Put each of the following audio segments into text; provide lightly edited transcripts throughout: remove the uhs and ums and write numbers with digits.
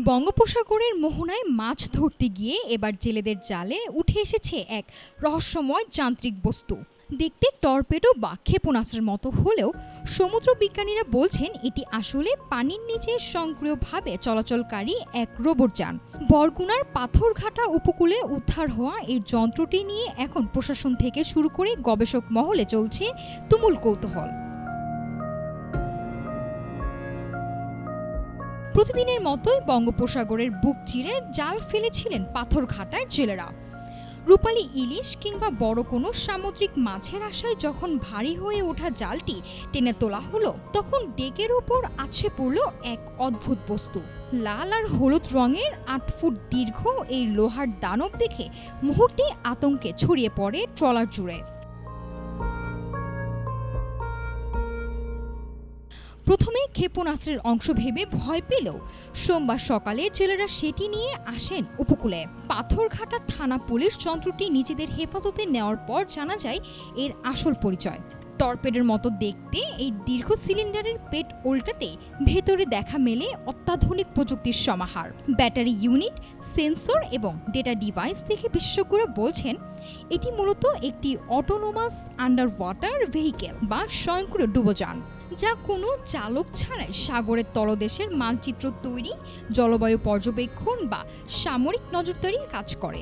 বঙ্গোপসাগরের মোহনায় মাছ ধরতে গিয়ে এবার জেলেদের জালে উঠে এসেছে এক রহস্যময় যান্ত্রিক বস্তু। দেখতে টর্পেডো বা ক্ষেপণাস্ত্রের মতো হলেও সমুদ্র বিজ্ঞানীরা বলছেন এটি আসলে পানির নিচে স্বয়ংক্রিয়ভাবে চলাচলকারী এক রোবট যান। বরগুনার পাথরঘাটা উপকূলে উদ্ধার হওয়া এই যন্ত্রটি নিয়ে এখন প্রশাসন থেকে শুরু করে গবেষক মহলে চলছে তুমুল কৌতূহল। প্রতিদিনের মতোই বঙ্গোপসাগরের বুক চিরে জাল ফেলেছিলেন পাথরঘাটার জেলেরা। রূপালী ইলিশ কিংবা বড় কোনো সামুদ্রিক মাছের আশায় যখন ভারী হয়ে ওঠা জালটি টেনে তোলা হলো, তখন ডেকের ওপর আছড়ে পড়ল এক অদ্ভুত বস্তু। লাল আর হলুদ রঙের ৮ ফুট দীর্ঘ এই লোহার দানব দেখে মুহূর্তে আতঙ্কে ছড়িয়ে পড়ে ট্রলার জুড়ে। প্রথমে ক্ষেপণাস্ত্রের অংশ ভেবে ভয় পেলেও সোমবার সকালে জেলেরা সেটি নিয়ে আসেন উপকূলে। পাথরঘাটা থানা পুলিশ যন্ত্রটি নিজেদের হেফাজতে নেওয়ার পর জানা যায় এর আসল পরিচয়। টর্পেডোর মতো দেখতে এই দীর্ঘ সিলিন্ডারের পেট উল্টাতে ভেতরে দেখা মেলে অত্যাধুনিক প্রযুক্তির সমাহার। ব্যাটারি ইউনিট, সেন্সর এবং ডেটা ডিভাইস দেখে বিশেষজ্ঞরা বলছেন এটি মূলত একটি অটোনোমাস আন্ডার ওয়াটার ভেহিকেল বা স্বয়ংক্রিয় ডুবোযান, যা কোনো চালক ছাড়াই সাগরের তলদেশের মানচিত্র তৈরি, জলবায়ু পর্যবেক্ষণ বা সামরিক নজরদারির কাজ করে।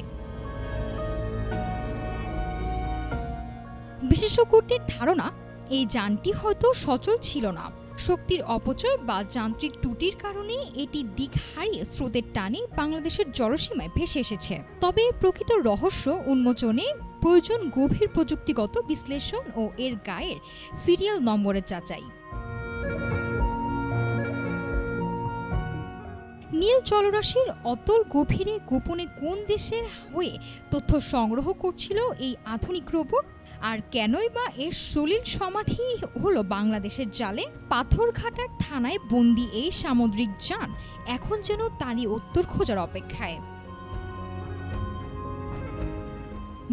বিশেষজ্ঞদের ধারণা এই যানটি হয়তো সচল ছিল না। শক্তির অপচয় বা যান্ত্রিক ত্রুটির কারণে এটি দিক হারিয়ে স্রোতের টানে বাংলাদেশের জলসীমায় ভেসে এসেছে। তবে প্রকৃত রহস্য উন্মোচনে প্রয়োজন গভীর প্রযুক্তিগত বিশ্লেষণ ও এর গায়ের সিরিয়াল নম্বরের যাচাই। নীল জলরাশির অতল গভীরে গোপনে কোন দেশের হয়ে তথ্য সংগ্রহ করছিল এই আধুনিক রোবট, আর কেনই বা এর সলিল সমাধি হলো বাংলাদেশের জালে? পাথরঘাটার থানায় বন্দি এই সামুদ্রিক যান এখন যেন তারই উত্তর খোঁজার অপেক্ষায়।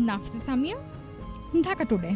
নাফিসা সামিয়া, ঢাকা টুডে।